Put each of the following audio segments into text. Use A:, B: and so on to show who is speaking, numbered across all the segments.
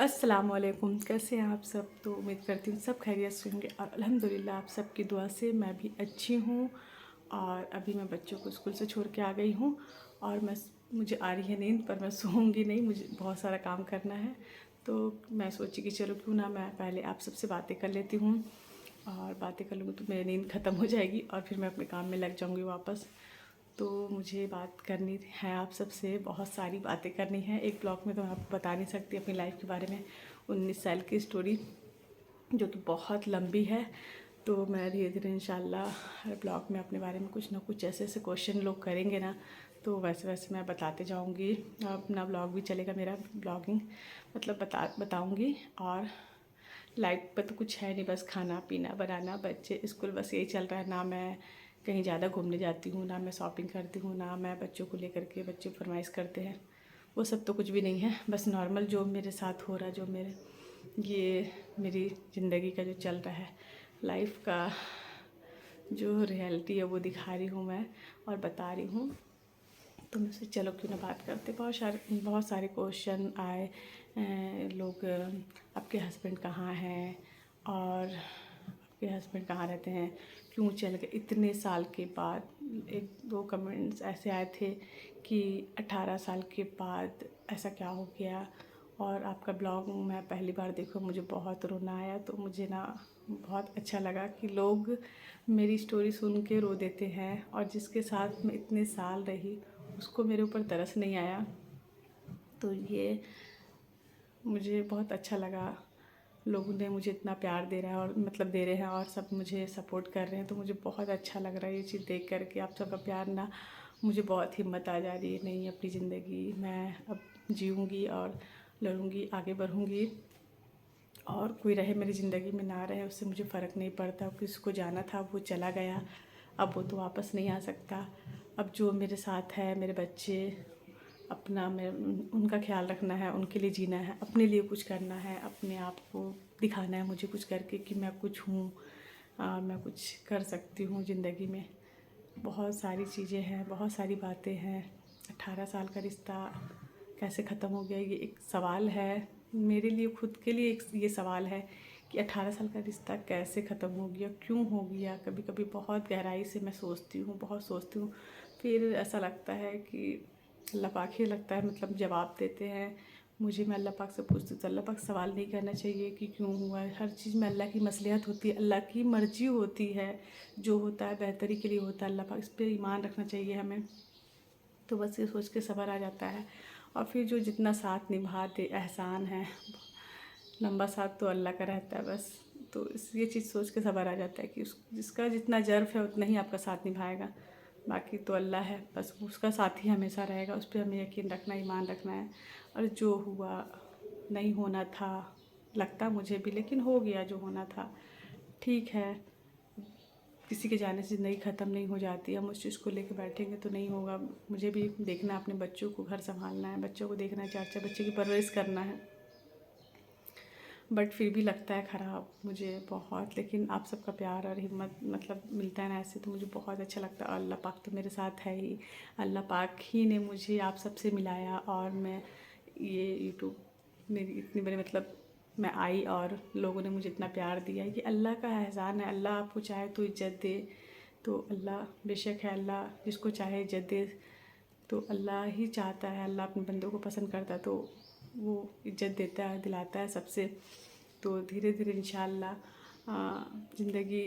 A: अस्सलामुअलैकुम। कैसे हैं आप सब? तो उम्मीद करती हूँ सब खैरियत से होंगे और अल्हम्दुलिल्लाह आप सबकी दुआ से मैं भी अच्छी हूँ। और अभी मैं बच्चों को स्कूल से छोड़ के आ गई हूँ और मुझे आ रही है नींद, पर मैं सोऊंगी नहीं, मुझे बहुत सारा काम करना है। तो मैं सोची कि चलो क्यों ना मैं पहले आप सबसे बातें कर लेती हूँ, और बातें कर लूँगी तो मेरी नींद ख़त्म हो जाएगी और फिर मैं अपने काम में लग जाऊँगी वापस। तो मुझे बात करनी है आप सबसे, बहुत सारी बातें करनी है। एक ब्लॉग में तो मैं आपको बता नहीं सकती अपनी लाइफ के बारे में, 19 साल की स्टोरी जो कि बहुत लंबी है। तो मैं धीरे धीरे इंशाल्लाह हर ब्लॉग में अपने बारे में कुछ ना कुछ ऐसे ऐसे क्वेश्चन लोग करेंगे ना, तो वैसे वैसे मैं बताते जाऊँगी। अपना ब्लॉग भी चलेगा, मेरा ब्लॉगिंग मतलब बताऊँगी। और लाइफ पर तो कुछ है नहीं, बस खाना पीना बनाना बच्चे स्कूल, बस यही चल रहा है। ना मैं कहीं ज़्यादा घूमने जाती हूँ, ना मैं शॉपिंग करती हूँ, ना मैं बच्चों को लेकर के बच्चे फरमाइश करते हैं, वो सब तो कुछ भी नहीं है। बस नॉर्मल जो मेरे साथ हो रहा है, जो मेरे ये मेरी ज़िंदगी का जो चल रहा है, लाइफ का जो रियलिटी है वो दिखा रही हूँ मैं और बता रही हूँ। तो मुझसे चलो क्यों ना बात करते। बहुत सारे क्वेश्चन आए। लोग आपके हस्बैंड कहाँ हैं, और आपके हस्बैंड कहाँ रहते हैं, क्यों चल गए इतने साल के बाद। एक दो कमेंट्स ऐसे आए थे कि 18 साल के बाद ऐसा क्या हो गया, और आपका ब्लॉग मैं पहली बार देखा, मुझे बहुत रोना आया। तो मुझे ना बहुत अच्छा लगा कि लोग मेरी स्टोरी सुन के रो देते हैं, और जिसके साथ मैं इतने साल रही उसको मेरे ऊपर तरस नहीं आया। तो ये मुझे बहुत अच्छा लगा। लोगों ने मुझे इतना प्यार दे रहा है और मतलब दे रहे हैं, और सब मुझे सपोर्ट कर रहे हैं। तो मुझे बहुत अच्छा लग रहा है ये चीज़ देख कर के। आप सबका प्यार ना, मुझे बहुत हिम्मत आ जा रही है। नहीं, अपनी ज़िंदगी मैं अब जीऊँगी और लड़ूँगी, आगे बढ़ूँगी। और कोई रहे मेरी ज़िंदगी में, ना रहे, उससे मुझे फ़र्क नहीं पड़ता। किसको जाना था वो चला गया, अब वो तो वापस नहीं आ सकता। अब जो मेरे साथ है, मेरे बच्चे, अपना मैं उनका ख्याल रखना है, उनके लिए जीना है, अपने लिए कुछ करना है, अपने आप को दिखाना है मुझे कुछ करके कि मैं कुछ हूँ, मैं कुछ कर सकती हूँ ज़िंदगी में। बहुत सारी चीज़ें हैं, बहुत सारी बातें हैं। 18 साल का रिश्ता कैसे ख़त्म हो गया, ये एक सवाल है मेरे लिए, खुद के लिए एक ये सवाल है कि 18 साल का रिश्ता कैसे ख़त्म हो गया, क्यों हो गया। कभी कभी बहुत गहराई से मैं सोचती हूँ, बहुत सोचती हूँ। फिर ऐसा लगता है कि अल्लाह पाक ही लगता है मतलब जवाब देते हैं मुझे। मैं अल्लाह पाक से पूछती हूँ तो अल्लाह पाक सवाल नहीं करना चाहिए कि क्यों हुआ है। हर चीज़ में अल्लाह की मसलिहत होती है, अल्लाह की मर्जी होती है, जो होता है बेहतरी के लिए होता है। अल्लाह पाक, इस पर ईमान रखना चाहिए हमें। तो बस ये सोच के सब्र आ जाता है। और फिर जो जितना साथ निभाते एहसान है, लंबा साथ तो अल्लाह का रहता है बस। तो ये चीज़ सोच के सब्र आ जाता है कि जिसका जितना जर्फ है उतना ही आपका साथ निभाएगा, बाकी तो अल्लाह है, बस उसका साथ ही हमेशा रहेगा। उस पर हमें यकीन रखना, ईमान रखना है। और जो हुआ नहीं होना था, लगता मुझे भी, लेकिन हो गया जो होना था। ठीक है, किसी के जाने से ज़िंदगी ख़त्म नहीं हो जाती। हम उस चीज़ को लेके बैठेंगे तो नहीं होगा। मुझे भी देखना है, अपने बच्चों को घर संभालना है, बच्चों को देखना है, 4 4 बच्चे की परवरिश करना है। बट फिर भी लगता है ख़राब मुझे बहुत। लेकिन आप सबका प्यार और हिम्मत मतलब मिलता है ना ऐसे, तो मुझे बहुत अच्छा लगता है। और अल्लाह पाक तो मेरे साथ है ही, अल्लाह पाक ही ने मुझे आप सबसे मिलाया। और मैं ये यूट्यूब मेरी इतनी बड़ी मतलब मैं आई और लोगों ने मुझे इतना प्यार दिया, ये अल्लाह का एहसान है। अल्लाह आपको चाहे तो इज़्ज़त दे, तो अल्लाह बेशक है, अल्लाह जिसको चाहे इज़्ज़त दे। तो अल्लाह ही चाहता है, अल्लाह अपने बंदों को पसंद करता है तो वो इज़्ज़त देता है, दिलाता है सबसे। तो धीरे धीरे इंशाअल्लाह ज़िंदगी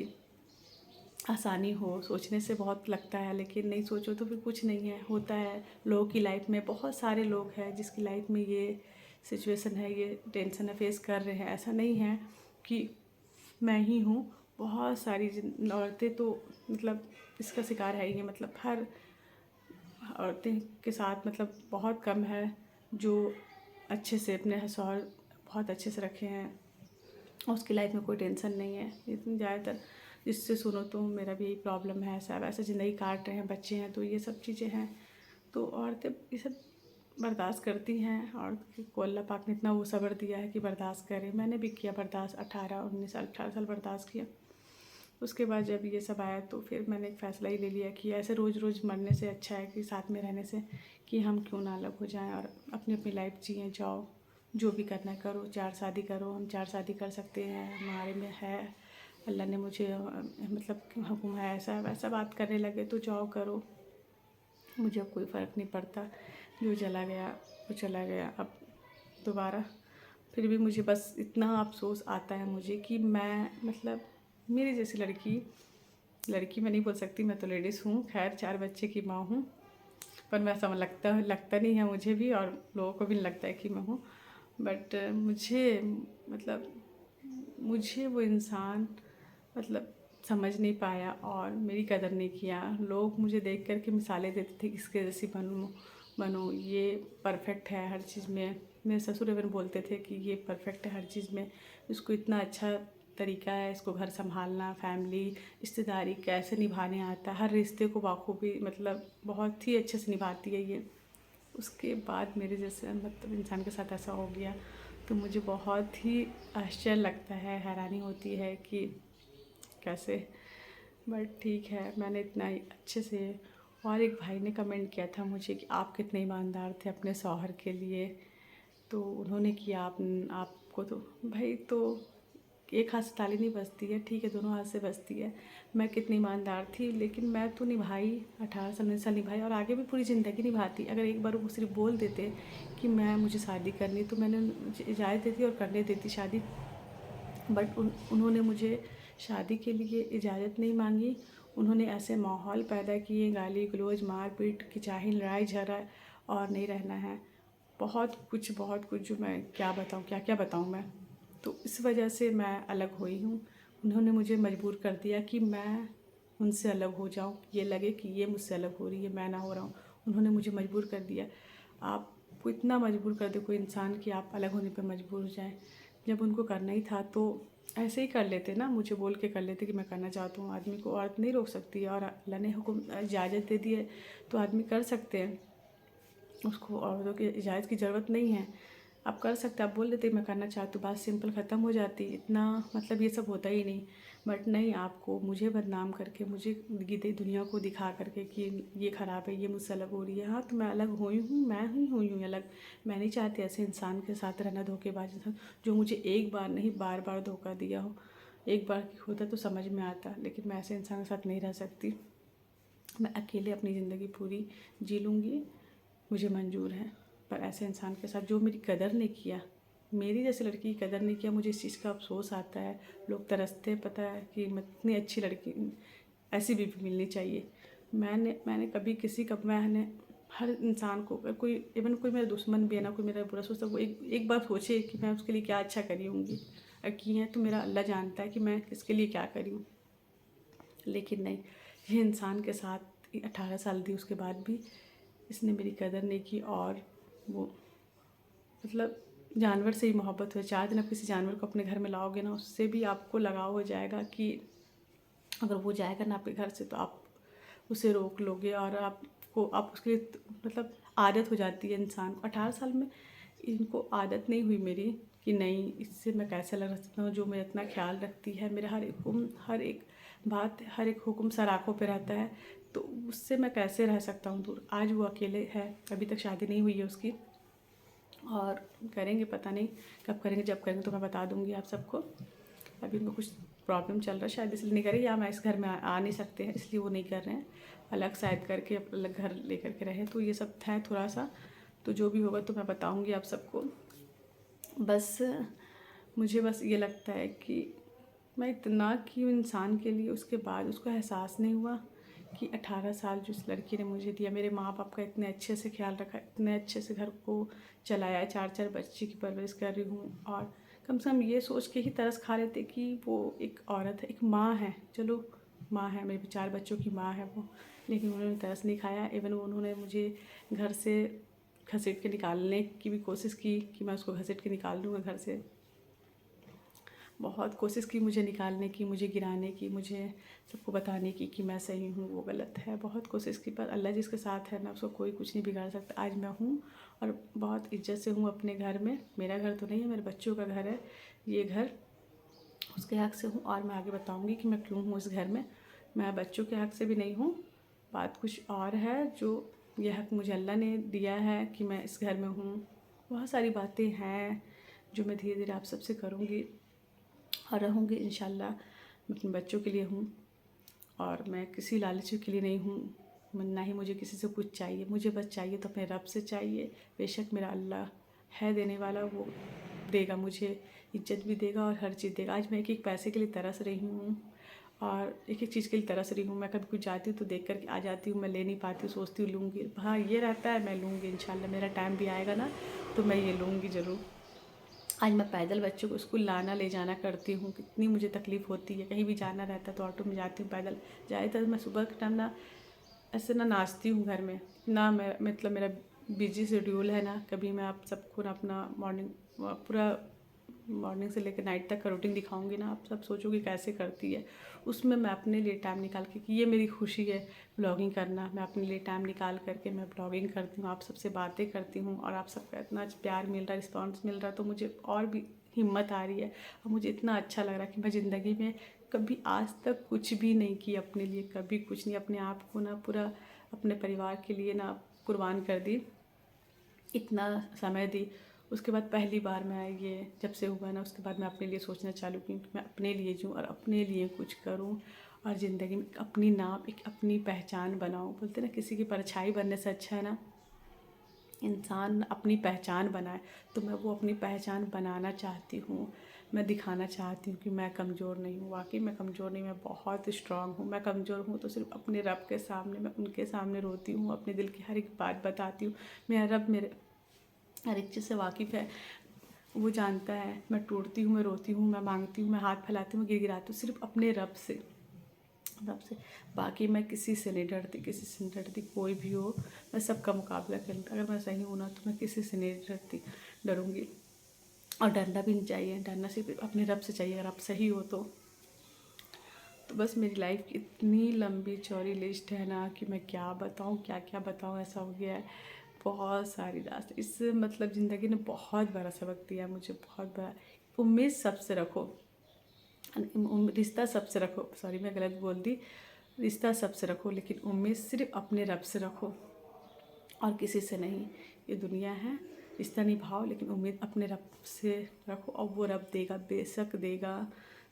A: आसानी हो। सोचने से बहुत लगता है, लेकिन नहीं सोचो तो फिर कुछ नहीं है, होता है। लोगों की लाइफ में बहुत सारे लोग हैं जिसकी लाइफ में ये सिचुएशन है, ये टेंशन है, फेस कर रहे हैं। ऐसा नहीं है कि मैं ही हूँ, बहुत सारी औरतें तो मतलब इसका शिकार है ही है। मतलब हर औरतें के साथ मतलब बहुत कम है जो अच्छे से अपने शौहर बहुत अच्छे से रखे हैं, उसकी लाइफ में कोई टेंशन नहीं है। इतनी ज़्यादातर जिससे सुनो तो मेरा भी यही प्रॉब्लम है, सब ऐसे ज़िंदगी काट रहे हैं, बच्चे हैं, तो ये सब चीज़ें हैं। तो औरतें ये सब बर्दाश्त करती हैं, और को अल्लाह पाक ने इतना वो सब्र दिया है कि बर्दाश्त करें। मैंने भी किया बर्दाश्त, 18 साल बर्दाश्त किया। उसके बाद जब ये सब आया तो फिर मैंने एक फ़ैसला ही ले लिया कि ऐसे रोज़ रोज़ मरने से अच्छा है कि साथ में रहने से कि हम क्यों ना अलग हो जाएं और अपनी अपनी लाइफ जिए जाओ। जो भी करना करो, 4 शादी करो, हम 4 शादी कर सकते हैं, हमारे में है, अल्लाह ने मुझे मतलब हुक्म है, ऐसा वैसा बात करने लगे तो जाओ करो, मुझे अब कोई फ़र्क नहीं पड़ता, जो चला गया वो चला गया। अब दोबारा फिर भी मुझे बस इतना अफसोस आता है मुझे कि मैं मतलब मेरी जैसी लड़की मैं नहीं बोल सकती, मैं तो लेडीज़ हूँ, खैर 4 बच्चे की माँ हूँ, पर वैसा लगता नहीं है मुझे भी, और लोगों को भी नहीं लगता है कि मैं हूँ। बट मुझे मतलब मुझे वो इंसान मतलब समझ नहीं पाया और मेरी कदर नहीं किया। लोग मुझे देख कर के मिसालें देते थे, इसके जैसी बनो, ये परफेक्ट है हर चीज़ में। मेरे ससुर एवं बोलते थे कि ये परफेक्ट है हर चीज़ में, इसको इतना अच्छा तरीका है, इसको घर संभालना, फैमिली, रिश्तेदारी कैसे निभाने आता है, हर रिश्ते को बाखूबी मतलब बहुत ही अच्छे से निभाती है ये। उसके बाद मेरे जैसे मतलब इंसान के साथ ऐसा हो गया तो मुझे बहुत ही आश्चर्य लगता है, हैरानी होती है कि कैसे। बट ठीक है, मैंने इतना ही अच्छे से। और एक भाई ने कमेंट किया था मुझे कि आप कितने ईमानदार थे अपने शौहर के लिए, तो उन्होंने किया आपको तो भाई तो एक हाथ से ताली नहीं बजती है, ठीक है, दोनों हाथ से बजती है। मैं कितनी ईमानदार थी, लेकिन मैं तो निभाई, 18 साल 19 साल निभाई और आगे भी पूरी ज़िंदगी निभाती। अगर एक बार वो सिर्फ बोल देते कि मुझे शादी करनी, तो मैंने इजाज़त देती और करने देती शादी। बट उन्होंने मुझे शादी के लिए इजाज़त नहीं मांगी। उन्होंने ऐसे माहौल पैदा किए, गाली गलौज, मारपीट की, चाहे लड़ाई झगड़ा और नहीं रहना है, बहुत कुछ जो मैं क्या बताऊँ, क्या बताऊँ मैं। तो इस वजह से मैं अलग हुई हूँ। उन्होंने मुझे मजबूर कर दिया कि मैं उनसे अलग हो जाऊँ, ये लगे कि ये मुझसे अलग हो रही है, मैं ना हो रहा हूँ। उन्होंने मुझे मजबूर कर दिया। आपको इतना मजबूर कर दे कोई इंसान कि आप अलग होने पे मजबूर हो जाएं। जब उनको करना ही था तो ऐसे ही कर लेते ना, मुझे बोल के कर लेते कि मैं करना चाहता हूँ। आदमी को औरत नहीं रोक सकती है, और अल्लाह ने हुक्म इजाज़त दे दी है तो आदमी कर सकते हैं, उसको औरतों की इजाज़त की ज़रूरत नहीं है। आप कर सकते, आप बोल देते मैं करना चाहती हूँ, बात सिंपल ख़त्म हो जाती, इतना मतलब ये सब होता ही नहीं। बट नहीं, आपको मुझे बदनाम करके, मुझे दुनिया को दिखा करके कि ये ख़राब है, ये मुझसे अलग हो रही है। हाँ, तो मैं अलग हुई हूँ, मैं ही हुई हूँ अलग। मैं नहीं चाहती ऐसे इंसान के साथ रहना, धोखेबाज इंसान जो मुझे एक बार नहीं बार बार धोखा दिया हो। एक बार होता तो समझ में आता, लेकिन मैं ऐसे इंसान के साथ नहीं रह सकती। मैं अकेले अपनी ज़िंदगी पूरी जी लूँगी, मुझे मंजूर है। पर ऐसे इंसान के साथ जो मेरी कदर नहीं किया, मेरी जैसी लड़की की कदर नहीं किया, मुझे इस चीज़ का अफसोस आता है। लोग तरसते हैं, पता है कि इतनी अच्छी लड़की, ऐसी बीवी मिलनी चाहिए। मैंने कभी किसी का, मैंने हर इंसान को, अगर कोई इवन कोई मेरा दुश्मन भी है ना, कोई मेरा बुरा सोचता, वो एक बार सोचे कि मैं उसके लिए क्या अच्छा करी होंगी। अगर की है तो मेरा अल्लाह जानता है कि मैं किसके लिए क्या करी हूँ। लेकिन नहीं, ये इंसान के साथ 18 साल दी, उसके बाद भी इसने मेरी कदर नहीं की। और वो मतलब जानवर से ही मोहब्बत हो। 4 दिन आप किसी जानवर को अपने घर में लाओगे ना, उससे भी आपको लगाव हो जाएगा कि अगर वो जाएगा ना आपके घर से तो आप उसे रोक लोगे, और आप उसके लिए मतलब आदत हो जाती है इंसान को। 18 साल में इनको आदत नहीं हुई मेरी कि नहीं, इससे मैं कैसे अलग रह सकता हूँ, जो मेरा इतना ख्याल रखती है, मेरा हर एक बात, हर एक हुक्म सर आँखों पे रहता है, तो उससे मैं कैसे रह सकता हूँ दूर। आज वो अकेले है, अभी तक शादी नहीं हुई है उसकी, और करेंगे, पता नहीं कब करेंगे, जब करेंगे तो मैं बता दूँगी आप सबको। अभी उनको कुछ प्रॉब्लम चल रहा है, शायद इसलिए नहीं कर रहे, या मैं इस घर में आ नहीं सकते हैं इसलिए वो नहीं कर रहे हैं। अलग शायद करके अलग घर लेकर के रहे, तो ये सब है थोड़ा सा। तो जो भी होगा तो मैं बताऊँगी आप सबको। बस मुझे बस ये लगता है कि मैं इतना की इंसान के लिए, उसके बाद उसको एहसास नहीं हुआ कि 18 साल जो इस लड़की ने मुझे दिया, मेरे माँ बाप का इतने अच्छे से ख्याल रखा, इतने अच्छे से घर को चलाया, 4 बच्चे की परवरिश कर रही हूँ, और कम से कम ये सोच के ही तरस खा लेते कि वो एक औरत है, एक माँ है, चलो माँ है, मेरे 4 बच्चों की माँ है वो। लेकिन उन्होंने तरस नहीं खाया। इवन उन्होंने मुझे घर से घसीट के निकालने की भी कोशिश की कि मैं उसको घसीट के निकाल दूँगा घर से। बहुत कोशिश की मुझे निकालने की, मुझे गिराने की, मुझे सबको बताने की कि मैं सही हूँ, वो गलत है। बहुत कोशिश की, पर अल्लाह जिसके साथ है ना, उसको कोई कुछ नहीं बिगाड़ सकता। आज मैं हूँ और बहुत इज्जत से हूँ अपने घर में। मेरा घर तो नहीं है, मेरे बच्चों का घर है ये घर, उसके हक़ से हूँ। और मैं आगे बताऊँगी कि मैं क्यों हूँ इस घर में। मैं बच्चों के हक़ से भी नहीं हूँ, बात कुछ और है। जो ये हक़ मुझे अल्लाह ने दिया है कि मैं इस घर में हूँ, बहुत सारी बातें हैं जो मैं धीरे धीरे आप सबसे करूँगी और रहूँगी इंशाल्लाह। मैं अपने बच्चों के लिए हूँ और मैं किसी लालची के लिए नहीं हूँ, ना ही मुझे किसी से कुछ चाहिए। मुझे बस चाहिए तो अपने रब से चाहिए। बेशक मेरा अल्लाह है देने वाला, वो देगा, मुझे इज्जत भी देगा और हर चीज़ देगा। आज मैं एक एक पैसे के लिए तरस रही हूँ और एक एक चीज़ के लिए तरस रही हूँ। मैं कभी कुछ जाती हूँ तो देख कर के आ जाती हूँ, मैं ले नहीं पाती हूँ, सोचती हूँ लूँगी। हाँ, ये रहता है, मैं लूँगी इंशाल्लाह। मेरा टाइम भी आएगा ना तो मैं ये लूँगी ज़रूर। आज मैं पैदल बच्चों को स्कूल लाना ले जाना करती हूँ, कितनी मुझे तकलीफ़ होती है। कहीं भी जाना रहता है तो ऑटो में जाती हूँ, पैदल जाए तो मैं सुबह के टाइम ना ऐसे ना नाचती हूँ घर में ना। मैं मतलब मेरा बिजी शेड्यूल है ना, कभी मैं आप सबको ना अपना मॉर्निंग से लेकर नाइट तक का रूटीन दिखाऊंगी ना, आप सब सोचोगे कैसे करती है। उसमें मैं अपने लिए टाइम निकाल के, कि ये मेरी खुशी है ब्लॉगिंग करना, मैं अपने लिए टाइम निकाल करके मैं ब्लॉगिंग करती हूँ, आप सबसे बातें करती हूँ और आप सबका इतना प्यार मिल रहा है, रिस्पॉन्स मिल रहा है, तो मुझे और भी हिम्मत आ रही है और मुझे इतना अच्छा लग रहा है कि मैं ज़िंदगी में कभी आज तक कुछ भी नहीं किया अपने लिए, कभी कुछ नहीं, अपने आप को ना पूरा अपने परिवार के लिए ना कुर्बान कर दी, इतना समय दी। उसके बाद पहली बार मैं ये जब से हुआ ना, उसके बाद मैं अपने लिए सोचना चालू की कि मैं अपने लिए जीऊँ और अपने लिए कुछ करूँ और ज़िंदगी में अपनी नाम, एक अपनी पहचान बनाऊँ। बोलते ना किसी की परछाई बनने से अच्छा है ना इंसान अपनी पहचान बनाए, तो मैं वो अपनी पहचान बनाना चाहती हूँ। मैं दिखाना चाहती हूँ कि मैं कमज़ोर नहीं हूँ। वाकई मैं कमज़ोर नहीं, मैं बहुत स्ट्रांग हूँ। मैं कमज़ोर हूँ तो सिर्फ अपने रब के सामने, मैं उनके सामने रोती हूँ, अपने दिल की हर एक बात बताती हूँ। मेरा रब मेरे हर एक चीज़ से वाकिफ़ है, वो जानता है। मैं टूटती हूँ, मैं रोती हूँ, मैं मांगती हूँ, मैं हाथ फैलाती हूँ, गिड़गिड़ाती हूँ, सिर्फ अपने रब से। बाकी मैं किसी से नहीं डरती, किसी से नहीं डरती। कोई भी हो मैं सबका मुकाबला कर लूँगी। अगर मैं सही हूँ ना तो मैं किसी से नहीं डरूँगी और डरना भी नहीं चाहिए। डरना सिर्फ अपने रब से चाहिए, अगर आप सही हो तो। बस मेरी लाइफ की इतनी लंबी चौड़ी लिस्ट है ना कि मैं क्या बताऊँ, क्या क्या बताऊँ, ऐसा हो गया है। बहुत सारी रास्ते, इस मतलब ज़िंदगी ने बहुत बड़ा सबक दिया मुझे, बहुत बड़ा। उम्मीद सबसे रखो, रिश्ता सबसे रखो, सॉरी मैं गलत बोल दी, रिश्ता सबसे रखो लेकिन उम्मीद सिर्फ अपने रब से रखो और किसी से नहीं। ये दुनिया है, रिश्ता निभाओ लेकिन उम्मीद अपने रब से रखो और वो रब देगा, बेशक देगा,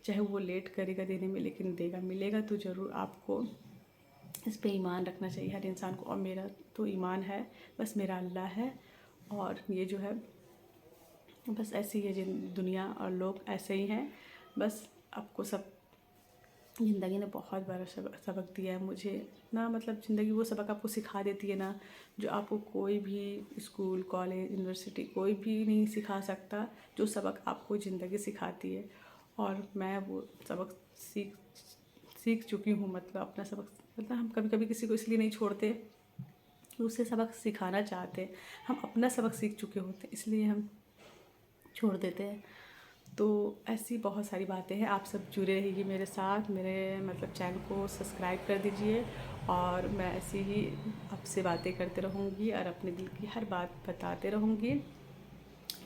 A: चाहे वो लेट करेगा देने में, लेकिन देगा, मिलेगा तो ज़रूर। आपको इस पे ईमान रखना चाहिए हर इंसान को, और मेरा तो ईमान है, बस मेरा अल्लाह है। और ये जो है बस ऐसी है दुनिया और लोग ऐसे ही हैं। बस आपको सब ज़िंदगी ने बहुत बड़ा सबक दिया है मुझे ना, मतलब ज़िंदगी वो सबक आपको सिखा देती है ना जो आपको कोई भी स्कूल, कॉलेज, यूनिवर्सिटी कोई भी नहीं सिखा सकता, जो सबक आपको ज़िंदगी सिखाती है। और मैं वो सबक सीख चुकी हूँ। मतलब अपना सबक, मतलब हम कभी कभी किसी को इसलिए नहीं छोड़ते कि उसे सबक सिखाना चाहते, हम अपना सबक सीख चुके होते इसलिए हम छोड़ देते हैं। तो ऐसी बहुत सारी बातें हैं। आप सब जुड़े रहिए मेरे साथ, मेरे मतलब चैनल को सब्सक्राइब कर दीजिए और मैं ऐसी ही आपसे बातें करते रहूँगी और अपने दिल की हर बात बताते रहूँगी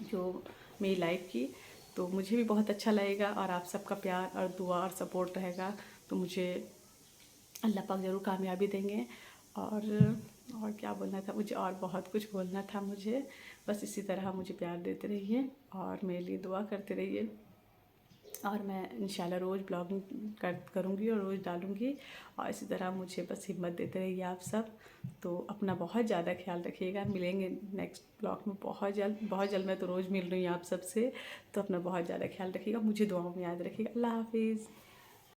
A: जो मेरी लाइफ की। तो मुझे भी बहुत अच्छा लगेगा और आप सबका प्यार और दुआ और सपोर्ट रहेगा तो मुझे अल्लाह पाक ज़रूर कामयाबी देंगे। और क्या बोलना था मुझे, और बहुत कुछ बोलना था मुझे। बस इसी तरह मुझे प्यार देते रहिए और मेरे लिए दुआ करते रहिए और मैं इंशाल्लाह रोज़ ब्लॉगिंग करूँगी और रोज़ डालूँगी। और इसी तरह मुझे बस हिम्मत देते रहिए आप सब। तो अपना बहुत ज़्यादा ख्याल रखिएगा। मिलेंगे नेक्स्ट ब्लॉग में बहुत जल्द, बहुत जल्द। मैं तो रोज़ मिल रही हूँ आप सबसे, तो अपना बहुत ज़्यादा ख्याल रखिएगा, मुझे दुआओं में याद रखिएगा। अल्लाह हाफिज़।